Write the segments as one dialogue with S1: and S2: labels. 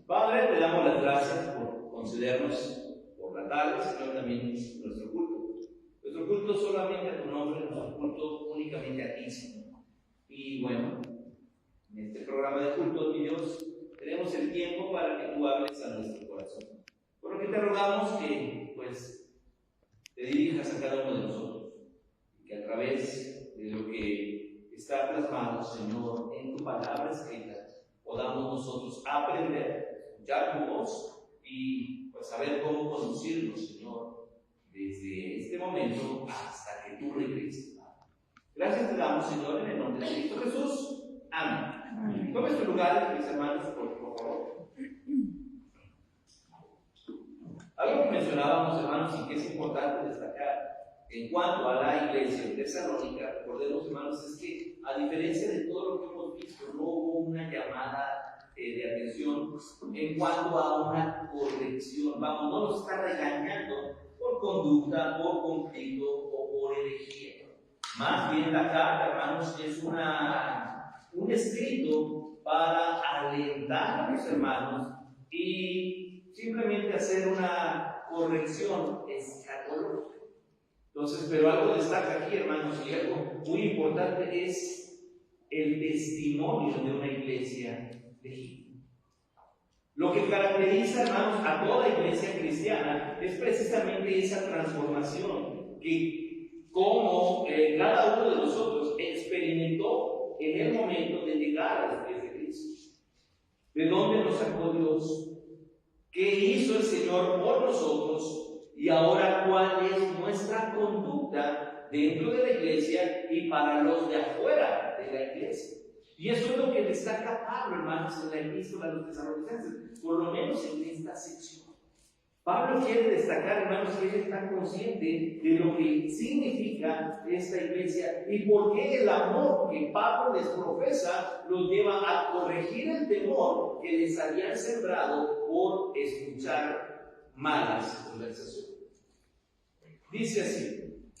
S1: Padre, te damos las gracias por concedernos por la tarde, Señor, también nuestro culto. Nuestro culto solamente a tu nombre, nuestro culto únicamente a ti, Señor. Y bueno, en este programa de culto, mi Dios, tenemos el tiempo para que tú hables a nuestro corazón. Por lo que te rogamos que, te dirijas a cada uno de nosotros. Y que a través de lo que está plasmado, Señor, en tu palabra escrita, podamos nosotros aprender, escuchar tu voz y saber cómo conducirnos, Señor, desde este momento hasta que tú regreses. Gracias te damos, Señor, en el nombre de Cristo Jesús. Amén. Tome su lugar, mis hermanos, por favor. Algo que mencionábamos, hermanos, y que es importante destacar en cuanto a la iglesia de Tesalónica, recordemos, hermanos, es que a diferencia de todo lo que hemos visto, no hubo una llamada de atención en cuanto a una corrección. Vamos, no nos está regañando por conducta, por conflicto o por herejía. Más bien la carta, hermanos, es un escrito para alentar a los hermanos y simplemente hacer una corrección escatológica. Entonces, pero algo destaca aquí, hermanos, y algo muy importante es el testimonio de una iglesia legítima. Lo que caracteriza, hermanos, a toda iglesia cristiana es precisamente esa transformación que, como cada uno de nosotros experimentó en el momento de llegar a los pies de Cristo. ¿De dónde nos sacó Dios? ¿Qué hizo el Señor por nosotros? Y ahora, ¿cuál es nuestra conducta dentro de la iglesia y para los de afuera de la iglesia? Y eso es lo que destaca Pablo, hermanos, en la epístola a los tesalonicenses, por lo menos en esta sección. Pablo quiere destacar, hermanos, que él está consciente de lo que significa esta iglesia y por qué el amor que Pablo les profesa los lleva a corregir el temor que les habían sembrado por escuchar malas conversaciones. Dice así: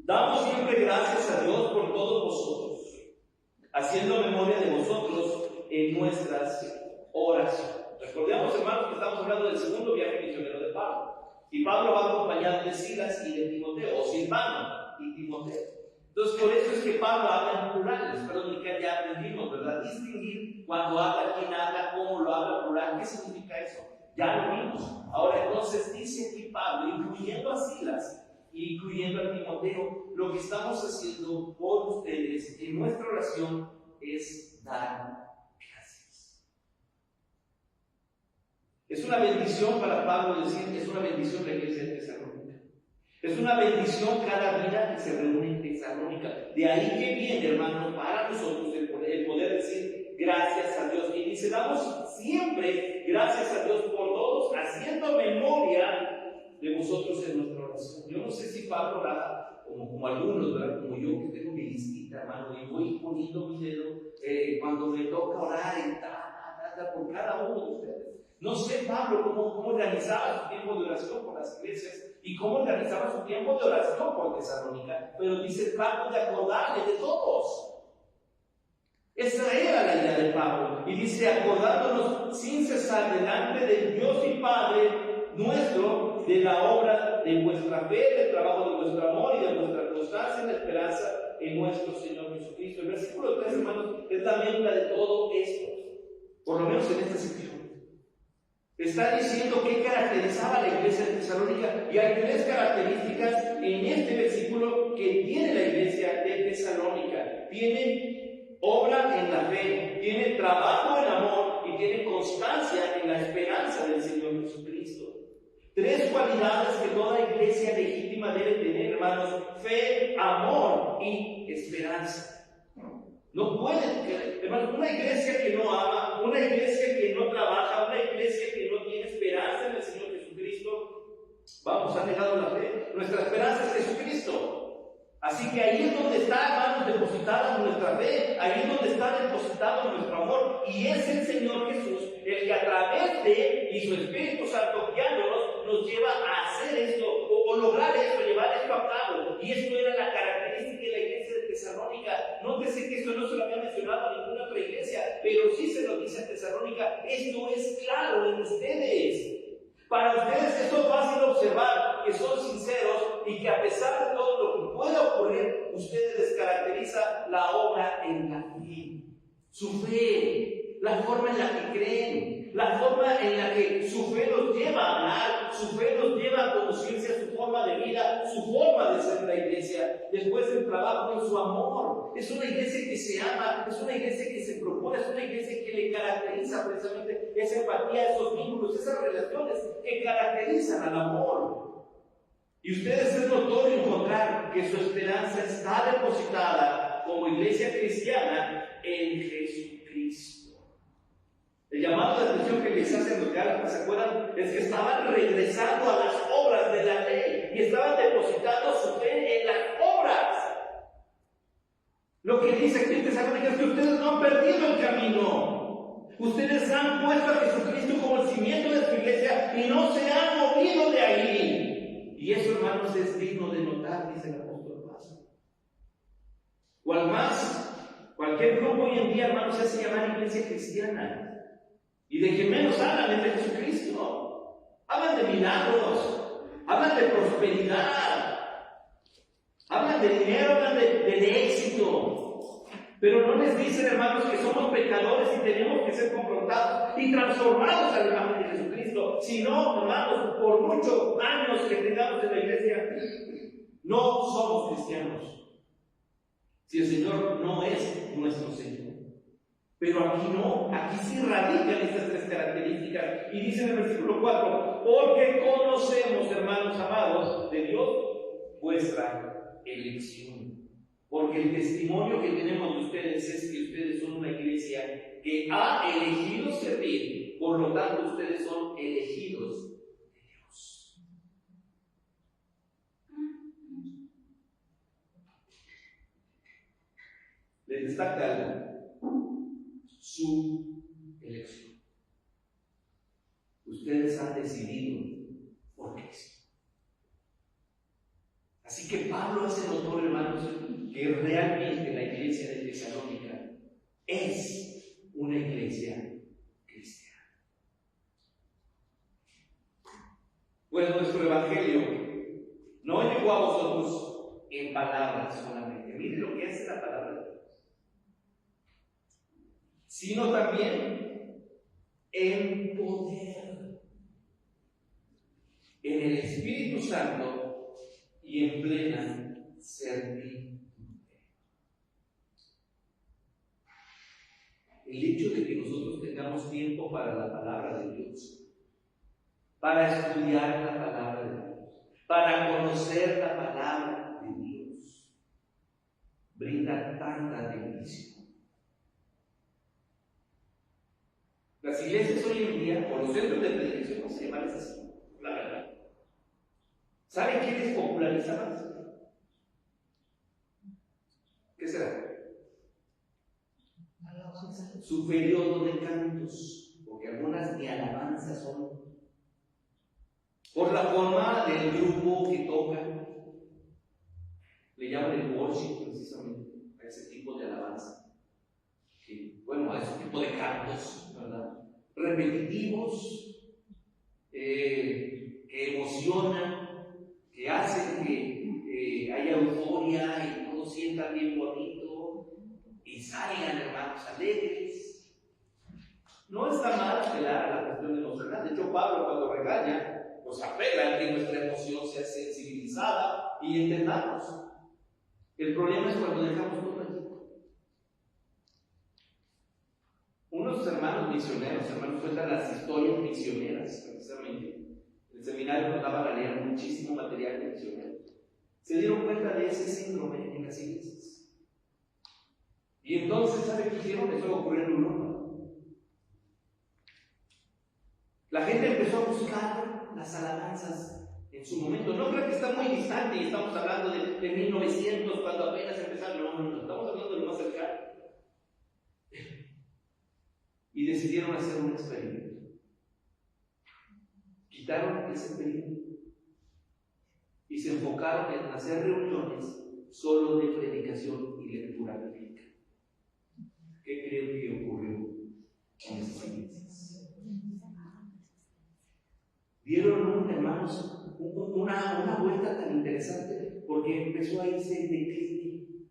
S1: damos siempre gracias a Dios por todos vosotros, haciendo memoria de vosotros en nuestras oraciones. Recordemos, hermanos, que estamos hablando del segundo viaje misionero de Pablo. Y Pablo va acompañado de Silas y de Timoteo, o Silvano y Timoteo. Entonces, por eso es que Pablo habla en plurales. Pero ya aprendimos, ¿verdad? Distinguir cuando habla, quién habla, cómo lo habla plural. ¿Qué significa eso? Ya lo vimos. Ahora entonces dice aquí Pablo, incluyendo a Silas e incluyendo a Timoteo, lo que estamos haciendo por ustedes en nuestra oración es dar gracias. Es una bendición para Pablo decir, es una bendición la iglesia de Tesalónica. Es una bendición cada vida que se reúne en Tesalónica. De ahí que viene, hermanos, para nosotros el poder decir gracias a Dios. Y dice, damos siempre gracias a Dios por todos, haciendo memoria de vosotros en nuestra oración. Yo no sé si Pablo oraba como algunos, ¿verdad? Como yo, que tengo mi listita, hermano, y voy poniendo mi dedo cuando me toca orar por cada uno de ustedes. No sé, Pablo, cómo organizaba su tiempo de oración por las iglesias y cómo organizaba su tiempo de oración por Tesalónica, pero dice, trato de acordarme de todos. Esa era la idea de Pablo. Y dice, acordándonos sin cesar delante del Dios y Padre nuestro, de la obra de vuestra fe, del trabajo de vuestro amor y de vuestra constancia en la esperanza en nuestro Señor Jesucristo. El versículo 3, hermanos, es la mezcla de todo esto, por lo menos en esta sección. Está diciendo qué caracterizaba a la iglesia de Tesalónica, y hay tres características en este versículo que tiene la iglesia de Tesalónica. Tiene obra en la fe, tiene trabajo en amor y tiene constancia en la esperanza del Señor Jesucristo. Tres cualidades que toda iglesia legítima debe tener, hermanos: fe, amor y esperanza. No puede, hermanos, una iglesia que no ama, una iglesia que no trabaja, una iglesia que no tiene esperanza en el Señor Jesucristo, vamos, ha negado la fe. Nuestra esperanza es Jesucristo. Así que ahí es donde está, hermanos, depositada nuestra fe, ahí es donde está depositado nuestro amor, y es el Señor Jesús el que a través de y su Espíritu Santo guiándonos nos lleva a hacer esto o lograr esto, llevar esto a cabo. Y esto era la característica de la iglesia de Tesalónica. Nótese que esto no se lo había mencionado a ninguna otra iglesia, pero sí se lo dice a Tesalónica. Tesalónica, esto es claro en ustedes. Para ustedes esto es fácil observar, que son sinceros y que a pesar de todo lo que pueda ocurrir, ustedes les caracteriza la obra en la fe. Su fe, la forma en la que creen, la forma en la que su fe los lleva a amar, su fe los lleva a conducirse a su forma de vida, su forma de ser la iglesia. Después el trabajo en su amor. Es una iglesia que se ama, es una iglesia que se propone, es una iglesia que le caracteriza precisamente esa empatía, esos vínculos, esas relaciones que caracterizan al amor. Y ustedes es notorio encontrar que su esperanza está depositada como iglesia cristiana en Jesucristo. El llamado de atención que les hacen los Gálatas, ¿se acuerdan? Es que estaban regresando a las obras de la ley y estaban depositando su fe en las obras. Lo que dice aquí en Tesalónica es que ustedes no han perdido el camino. Ustedes han puesto a Jesucristo como el cimiento de su iglesia y no se han movido de ahí. Y eso, hermanos, es digno de notar, dice el apóstol Pablo. Cual más, cualquier grupo hoy en día, hermanos, se hace llamar iglesia cristiana. Y de que menos hablan de Jesucristo. Hablan de milagros, hablan de prosperidad, hablan de dinero, hablan de éxito. Pero no les dicen, hermanos, que somos pecadores y tenemos que ser confrontados y transformados a la imagen de Jesucristo. Si no, hermanos, por muchos años que tengamos en la iglesia, no somos cristianos. Si el Señor no es nuestro Señor. Pero aquí no, aquí sí radican estas tres características. Y dice en el versículo 4, porque conocemos, hermanos amados, de Dios, vuestra elección. Porque el testimonio que tenemos de ustedes es que ustedes son una iglesia que ha elegido servir, por lo tanto ustedes son elegidos de Dios. Les destaca algo. Su elección. Ustedes han decidido por Cristo. Así que Pablo hace notorio, hermanos, que realmente la iglesia de Tesalónica es una iglesia cristiana. Pues nuestro evangelio no llegó a vosotros en palabras solamente. Miren lo que es la palabra de Dios. Sino también en poder, en el Espíritu Santo y en plena servidumbre. El hecho de que nosotros tengamos tiempo para la palabra de Dios, para estudiar la palabra de Dios, para conocer la palabra de Dios, brinda tanta bendición. Las iglesias hoy en día, o los centros de predicación, no se llaman así, la verdad. ¿Saben quiénes popularizan más? ¿Qué será? Su periodo de cantos, porque algunas ni alabanzas son. Por la forma del grupo que toca, le llaman el worship precisamente, a ese tipo de alabanza. Bueno, a ese tipo de cantos, ¿verdad? Repetitivos, que emocionan, que hacen que haya euforia y todos sientan bien bonito y salgan, hermanos, alegres. No está mal apelar a la cuestión emocional. De hecho, Pablo, cuando regaña, nos apela a que nuestra emoción sea sensibilizada y entendamos. El problema es cuando dejamos todo allí. Unos hermanos misioneros, cuentan las historias misioneras, precisamente. El seminario nos daba a leer muchísimo material de misioneros. Se dieron cuenta de ese síndrome en las iglesias. Y entonces, ¿sabe qué hicieron? Eso ocurrió en Europa. La gente empezó a buscar las alabanzas en su momento. No creo que está muy distante y estamos hablando de 1900, cuando apenas empezaron. No, estamos hablando de lo más cercano. Y decidieron hacer un experimento. Quitaron ese periodo y se enfocaron en hacer reuniones solo de predicación y lectura bíblica. ¿Qué creen que ocurrió? en esas iglesias. Dieron, hermanos, una vuelta tan interesante porque empezó a irse el declive.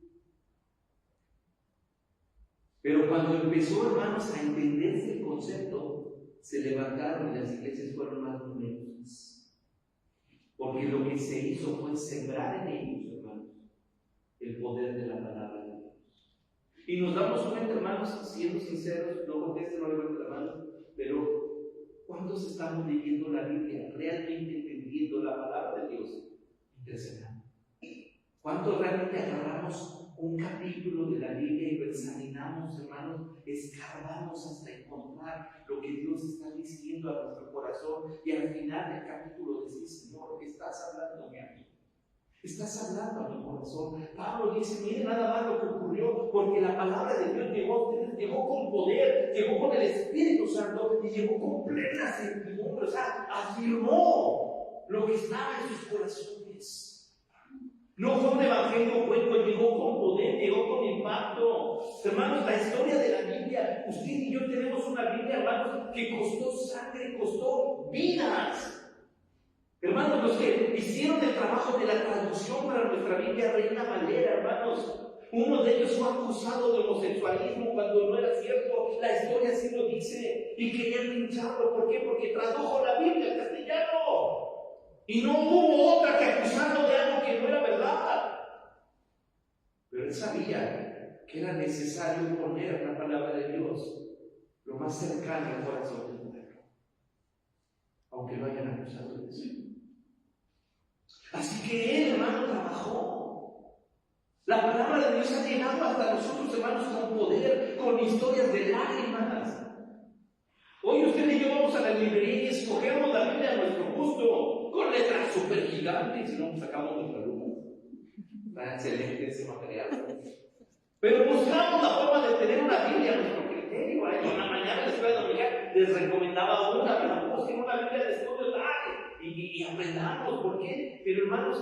S1: Pero cuando empezó, hermanos, a entenderse el concepto, se levantaron y las iglesias fueron más numerosas. Porque lo que se hizo fue sembrar en ellos, hermanos, el poder de la palabra de Dios. Y nos damos cuenta, hermanos, siendo sinceros, no contesten, no levanten la mano, pero ¿cuántos estamos leyendo la Biblia, realmente entendiendo la palabra de Dios? Impresionante. ¿Cuántos realmente agarramos un capítulo de la Biblia y lo examinamos, hermanos? Escarbamos hasta encontrar lo que Dios está diciendo a nuestro corazón y al final del capítulo decir, Señor, estás hablándome a mí. Estás hablando a mi corazón. Pablo dice, mire nada más lo que ocurrió, porque la palabra de Dios llegó a ustedes, llegó con poder, llegó con el Espíritu Santo y llegó con plena certidumbre, o sea, afirmó lo que estaba en sus corazones. No fue un evangelio hueco, llegó con poder, llegó con impacto. Hermanos, la historia de la Biblia, usted y yo tenemos una Biblia, hermanos, que costó sangre, costó vidas. Hermanos, los que hicieron el trabajo de la traducción para nuestra Biblia Reina Valera, hermanos, uno de ellos fue acusado de homosexualismo cuando no era cierto. La historia así lo dice. Y querían lincharlo. ¿Por qué? Porque tradujo la Biblia al castellano. Y no hubo otra que acusarlo de algo que no era verdad. Pero él sabía que era necesario poner la palabra de Dios lo más cercano al corazón del pueblo, aunque lo hayan acusado de eso. Así que él, hermano, trabajó. La palabra de Dios ha llegado hasta nosotros, hermanos, con poder, con historias de lágrimas. Hoy usted y yo vamos a la librería y escogemos la Biblia a nuestro gusto, con letras súper gigantes, y no sacamos nuestra luz. Está excelente ese material. Pero buscamos la forma de tener una Biblia a nuestro criterio. En la mañana en la escuela dominical les recomendaba una, pero busquen una Biblia de estudio y aprendamos. ¿Por qué? Pero hermanos,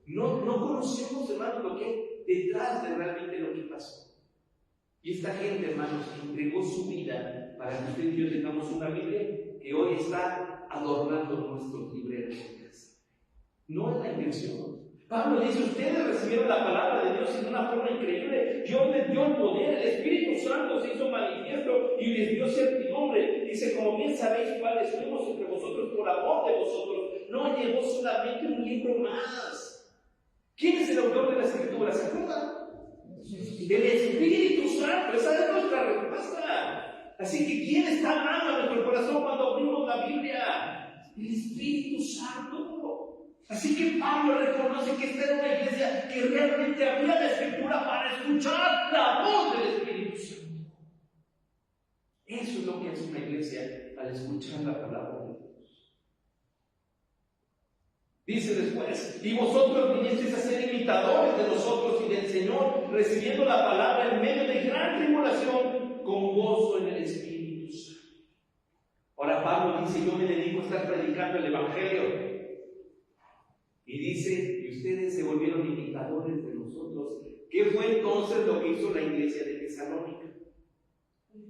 S1: no conocemos, hermanos, lo que hay detrás de realmente lo que pasó. Y esta gente, hermanos, entregó su vida para que usted y yo tengamos una Biblia que hoy está adornando nuestros libreros en casa. No es la intención. Pablo dice, ustedes recibieron la palabra de Dios en una forma increíble. Dios les dio el poder, el Espíritu Santo se hizo manifiesto y les dio certidumbre. Dice, como bien sabéis cuáles fuimos entre vosotros por amor de vosotros. No llegó solamente un libro más. ¿Quién es el autor de la Escritura? ¿Se acuerdan? El Espíritu Santo. Esa es nuestra respuesta. Así que ¿quién está hablando a nuestro corazón cuando abrimos la Biblia? El Espíritu Santo. Así que Pablo reconoce que esta era una iglesia que realmente abría la Escritura para escuchar la voz del Espíritu Santo. Eso es lo que hace una iglesia al escuchar la palabra de Dios. Dice después, y vosotros vinisteis a ser imitadores de nosotros y del Señor, recibiendo la palabra en medio de gran tribulación, con gozo en el Espíritu Santo. Ahora Pablo dice, yo me dedico a estar predicando el Evangelio. Y dice, y ustedes se volvieron imitadores de nosotros. ¿Qué fue entonces lo que hizo la iglesia de Tesalónica?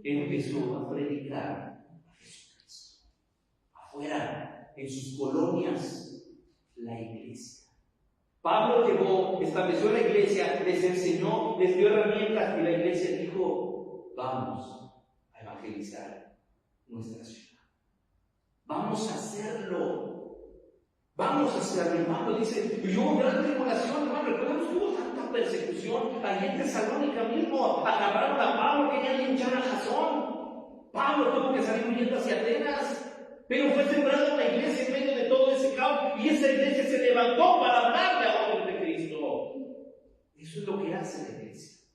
S1: Empezó a predicar a Jesucristo. Afuera, en sus colonias, la iglesia. Pablo llegó, estableció la iglesia, les enseñó, les dio herramientas y la iglesia dijo, vamos a evangelizar nuestra ciudad. Vamos a hacerlo. Vamos hacia mi hermano, dice, y hubo gran tribulación, hermano, recordemos que hubo tanta persecución, allí en Tesalónica mismo, agarraron a Pablo, querían linchar a Jasón, Pablo tuvo que salir huyendo hacia Atenas, pero fue sembrada una iglesia en medio de todo ese caos, y esa iglesia se levantó para hablarle a hombres de Cristo. Eso es lo que hace la iglesia.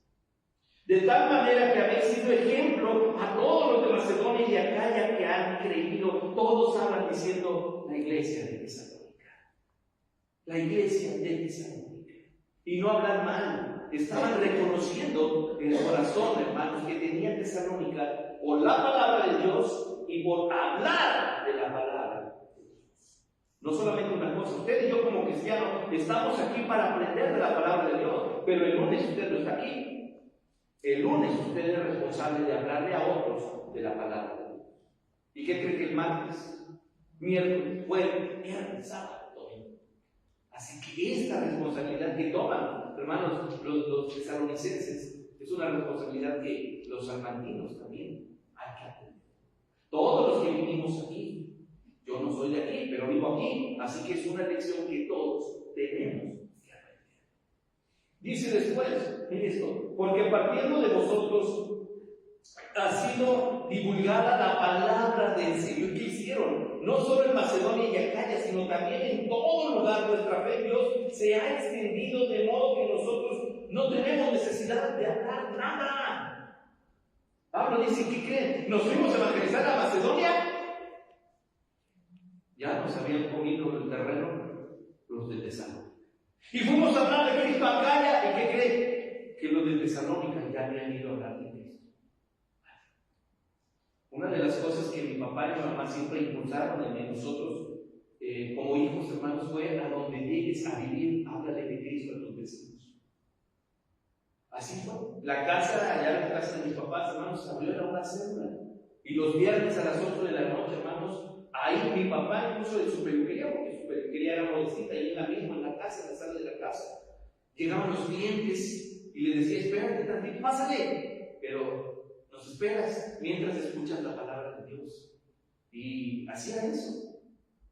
S1: De tal manera que habéis sido ejemplo a todos los de Macedonia y de Acaya que han creído, todos hablan diciendo, la iglesia de Tesalónica. La iglesia de Tesalónica. Y no hablar mal, estaban reconociendo el corazón, hermanos, que tenía Tesalónica por la palabra de Dios y por hablar de la palabra de Dios. No solamente una cosa, usted y yo como cristianos estamos aquí para aprender de la palabra de Dios, pero el lunes usted no está aquí. El lunes usted es responsable de hablarle a otros de la palabra de Dios. ¿Y qué cree que el martes, miércoles, jueves, viernes, sábado, domingo? Así que esta responsabilidad que toman, hermanos, los tesalonicenses, es una responsabilidad que los salmantinos también hay que aprender. Todos los que vivimos aquí, yo no soy de aquí, pero vivo aquí, así que es una lección que todos tenemos que aprender. Dice después, mire esto, porque partiendo de vosotros ha sido divulgada la palabra del Señor. ¿Qué hicieron? No solo en Macedonia y Acaya, sino también en todo lugar nuestra fe en Dios se ha extendido, de modo que nosotros no tenemos necesidad de hablar nada. Pablo dice, ¿qué creen? ¿Nos fuimos a evangelizar a Macedonia? Ya nos habían comido el terreno los de Tesalónica. Y fuimos a hablar de Cristo a Acaya, ¿y qué creen? Que los de Tesalónica ya habían ido a hablar de Cristo. Una de las cosas que mi papá y mi mamá siempre impulsaron en nosotros, como hijos, hermanos, fue: a donde llegues a vivir, háblale de Cristo a tus vecinos. Así fue. La casa, allá en la casa de mis papás, hermanos, abrió, era una célula. Y los viernes a las 8 de la noche, hermanos, ahí mi papá, incluso de su peluquería, porque su peluquería era modestita, ahí en la misma, en la casa, en la sala de la casa, llegaban los clientes y le decía: espérate tantito, pásale, pero nos esperas mientras escuchas la palabra de Dios. Y hacía eso.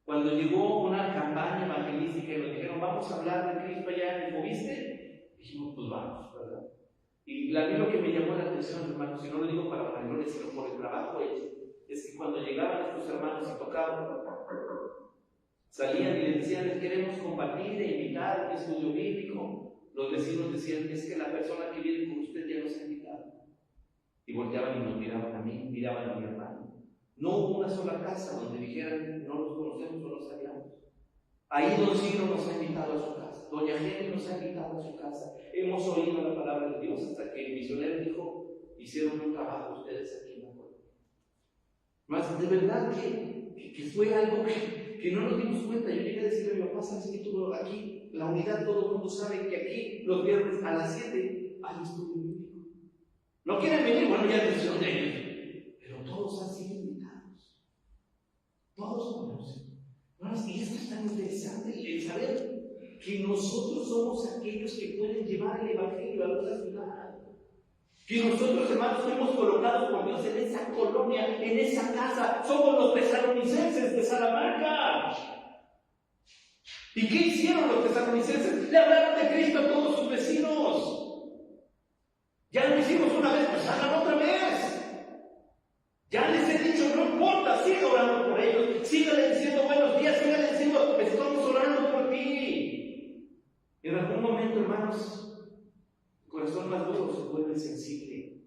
S1: Cuando llegó una campaña evangelística y nos dijeron: vamos a hablar de Cristo allá en el Fobiste, dijimos: pues vamos, ¿verdad? Y a mí lo que me llamó la atención, hermanos, y no lo digo para vanagloria, sino por el trabajo hecho, es que cuando llegaban estos hermanos y tocaban, salían y les decían: les queremos compartir e invitar a un estudio bíblico. Los vecinos decían: es que la persona que viene con usted ya nos ha invitado. Y volteaban y nos miraban a mí, miraban a mi hermano. No hubo una sola casa donde dijeran: no los conocemos o los sabíamos. Ahí don Ciro nos ha invitado a su casa, doña Jenny nos ha invitado a su casa. Hemos oído la palabra de Dios hasta que el misionero dijo: hicieron un trabajo ustedes aquí en la puerta. Mas de verdad que fue algo que no nos dimos cuenta. Yo llegué a decirle a mi papá: ¿sabes qué? Tú aquí, la unidad, todo el mundo sabe que aquí los viernes a las 7 hay estudio bíblico. ¿No quieren venir? Bueno, ya es decisión de ellos. Pero todos han sido invitados. Todos conocen. Y esto es tan interesante, el saber que nosotros somos aquellos que pueden llevar el evangelio a otra ciudad. Que nosotros, hermanos, fuimos colocados por Dios en esa colonia, en esa casa. Somos los tesalonicenses de Salamanca. ¿Y qué hicieron los tesalonicenses? Le hablaron de Cristo a todos sus vecinos. Ya lo hicimos una vez, pues hagan otra vez. Ya les he dicho: no importa, siga orando por ellos, síganle diciendo buenos días, síganle diciendo: estamos orando por ti. En algún momento, hermanos, el corazón más duro se vuelve sensible,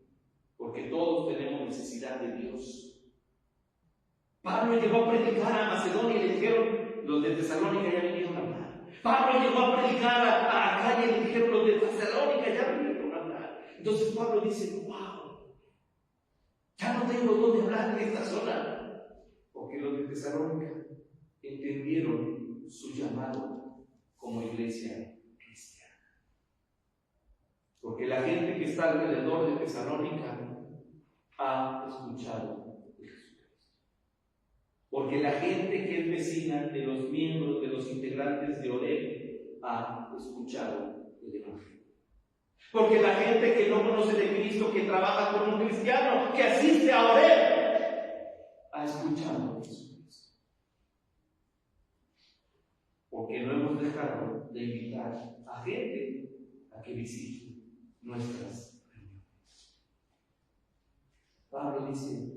S1: porque todos tenemos necesidad de Dios. Pablo llegó a predicar a Macedonia y le dijeron: los de Tesalónica ya vinieron a hablar. Pablo llegó a predicar a Acaya y le dijeron: los de Tesalónica ya vinieron a hablar. Entonces Pablo dice: wow, ya no tengo dónde hablar en esta zona, porque los de Tesalónica entendieron su llamado como iglesia cristiana. Porque la gente que está alrededor de Tesalónica ha escuchado de Jesucristo. Porque la gente que es vecina de los miembros, de los integrantes de Oreb, ha escuchado el Evangelio. Porque la gente que no conoce de Cristo, que trabaja con un cristiano, que asiste a Oreb, ha escuchado a Jesucristo. Porque no hemos dejado de invitar a gente a que visite nuestras reuniones. Pablo dice: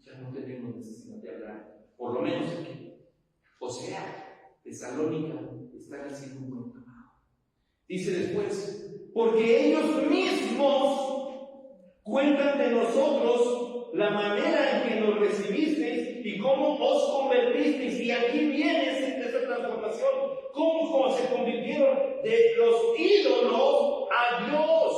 S1: ya no tenemos necesidad de hablar, por lo menos aquí. O sea, Tesalónica está haciendo un buen trabajo. Dice después: porque ellos mismos cuentan de nosotros la manera en que nos recibisteis y cómo os convertisteis. Y aquí viene esta transformación, cómo se convirtieron de los ídolos a Dios,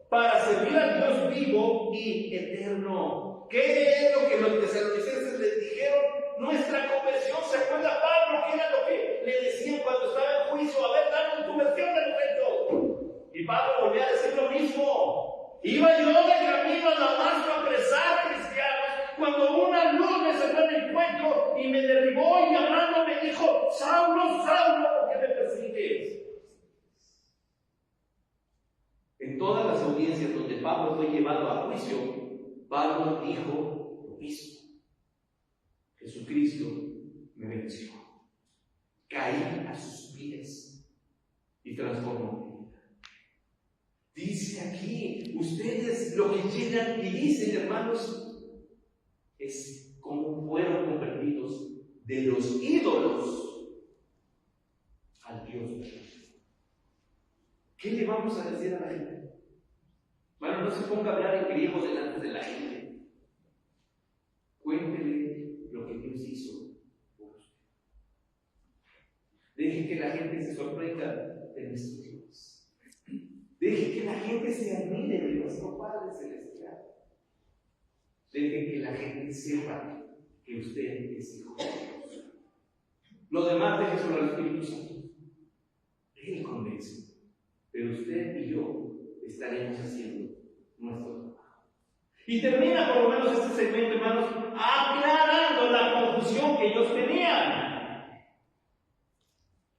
S1: para servir al Dios vivo y eterno. ¿Qué es lo que los tesalonicenses les dijeron? Nuestra conversión. ¿Se acuerda Pablo qué era lo que le decían cuando estaba en juicio? A ver, danos tu versión del reto. Y Pablo volvió a decir lo mismo.
S2: Iba yo de camino a Damasco a apresar cristianos, cuando una luz me salió al encuentro y me derribó y hablando me dijo: Saulo, Saulo, ¿por qué me persigues?
S1: En todas las audiencias donde Pablo fue llevado a juicio, Pablo dijo lo mismo: Jesucristo me venció. Caí a sus pies y transformó mi vida. Dice aquí, ustedes lo que llegan y dicen, hermanos, es cómo fueron convertidos de los ídolos al Dios verdadero. ¿Qué le vamos a decir a la gente? Bueno, no se ponga a hablar en griego delante de la gente. Cuéntele lo que Dios hizo por usted. Deje que la gente se sorprenda de nuestro Dios. Deje que la gente se admire de nuestro Padre Celestial. Deje que la gente sepa que usted es hijo de Dios. Lo demás déjeselo al Espíritu Santo. Él convence. Pero usted y yo estaremos haciendo nuestro trabajo. Y termina por lo menos este segmento, hermanos, aclarando la confusión que ellos tenían.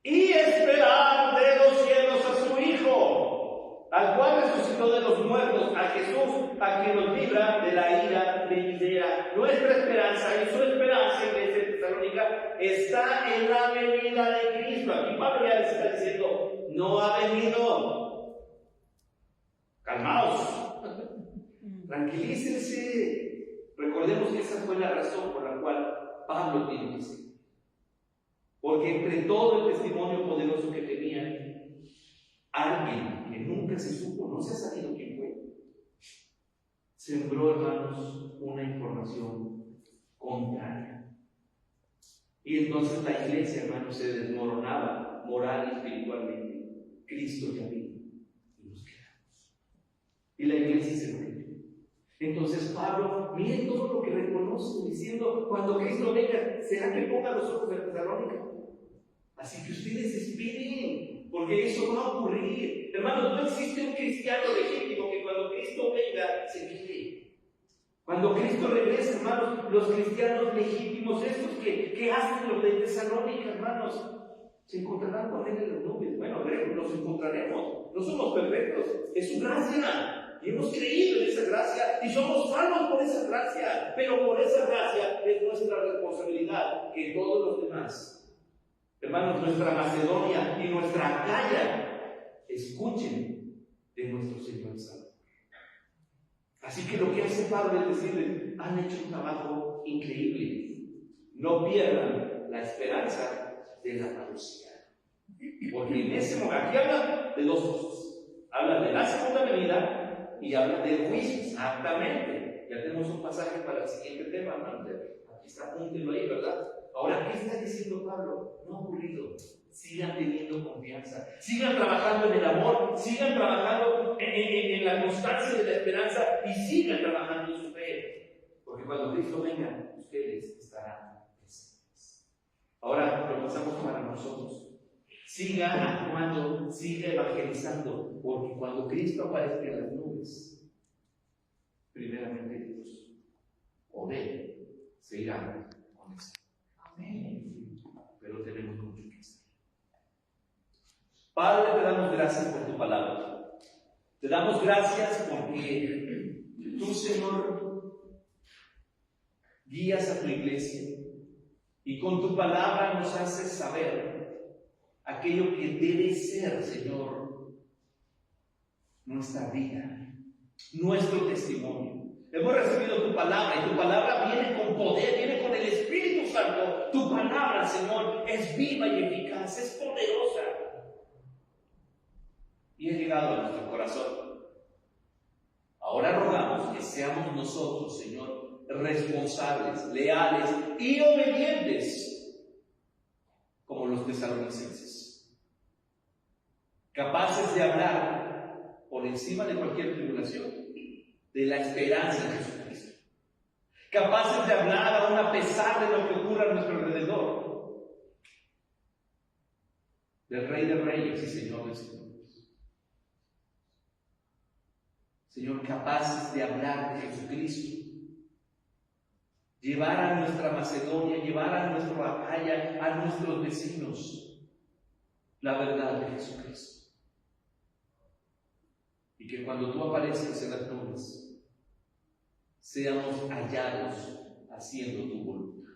S1: Y esperar de los cielos a su Hijo, al cual resucitó de los muertos, a Jesús, a quien nos libra de la ira venidera. Nuestra esperanza y su esperanza, Iglesia de Tesalónica, está en la venida de Cristo. Aquí Pablo ya les está diciendo: no ha venido. Calmaos. Tranquilícense. Recordemos que esa fue la razón por la cual Pablo tiene que ser. Porque entre todo el testimonio poderoso que tenía, alguien que nunca se supo, no se ha sabido quién fue, sembró, hermanos, una información contraria. Y entonces la iglesia, hermanos, se desmoronaba moral y espiritualmente. Cristo ya vino y nos quedamos. Y la iglesia se lo creyó. Entonces Pablo, miren todo lo que reconoce, diciendo: cuando Cristo venga, ¿será que ponga los ojos en Tesalónica? Así que ustedes esperen, porque eso va a ocurrir. Hermanos, no existe un cristiano legítimo que cuando Cristo venga se quede. Cuando Cristo regrese, hermanos, los cristianos legítimos, estos que hacen lo de Tesalónica, hermanos, se encontrarán con Él en las nubes. Bueno, nos encontraremos. No somos perfectos, es su gracia. Y hemos creído en esa gracia y somos salvos por esa gracia. Pero por esa gracia es nuestra responsabilidad que todos los demás, hermanos, nuestra Macedonia y nuestra Acaya, escuchen de nuestro Señor Salvador. Así que lo que hace Pablo es decirles: han hecho un trabajo increíble. No pierdan la esperanza de la parucía. Porque en ese momento, aquí habla de dos cosas. Habla de la segunda venida y habla del juicio. Exactamente. Ya tenemos un pasaje para el siguiente tema, hermano. Aquí está, apúntenlo ahí, ¿verdad? Ahora, ¿qué está diciendo Pablo? No ha ocurrido. Sigan teniendo confianza, sigan trabajando en el amor, sigan trabajando en la constancia de la esperanza y sigan trabajando en su fe. Porque cuando Cristo venga, ustedes estarán presentes. Ahora lo pasamos para nosotros. Siga actuando, siga evangelizando, porque cuando Cristo aparezca en las nubes, primeramente Dios o Él se irá con eso. Amén. Pero tenemos mucho que hacer. Padre, te damos gracias por tu palabra. Te damos gracias porque tú, Señor, guías a tu iglesia y con tu palabra nos haces saber aquello que debe ser, Señor, nuestra vida, nuestro testimonio. Hemos recibido tu palabra y tu palabra viene con poder, viene con el Espíritu Santo. Tu palabra, Señor, es viva y eficaz, es poderosa. Y ha llegado a nuestro corazón. Ahora rogamos que seamos nosotros, Señor, responsables, leales y obedientes como los tesalonicenses, capaces de hablar por encima de cualquier tribulación de la esperanza en Jesucristo, capaces de hablar aún a pesar de lo que ocurra a nuestro alrededor, del Rey de Reyes y Señor de Señores. Señor, capaces de hablar de Jesucristo, llevar a nuestra Macedonia, llevar a nuestra Acaya, a nuestros vecinos, la verdad de Jesucristo. Y que cuando tú aparezcas en las nubes, seamos hallados haciendo tu voluntad.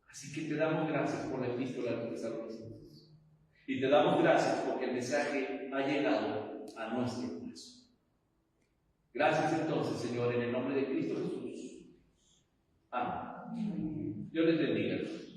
S1: Así que te damos gracias por la epístola de los Tesalonicenses. Y te damos gracias porque el mensaje ha llegado a nuestro corazón. Gracias entonces, Señor, en el nombre de Cristo Jesús. Amén. Dios les bendiga.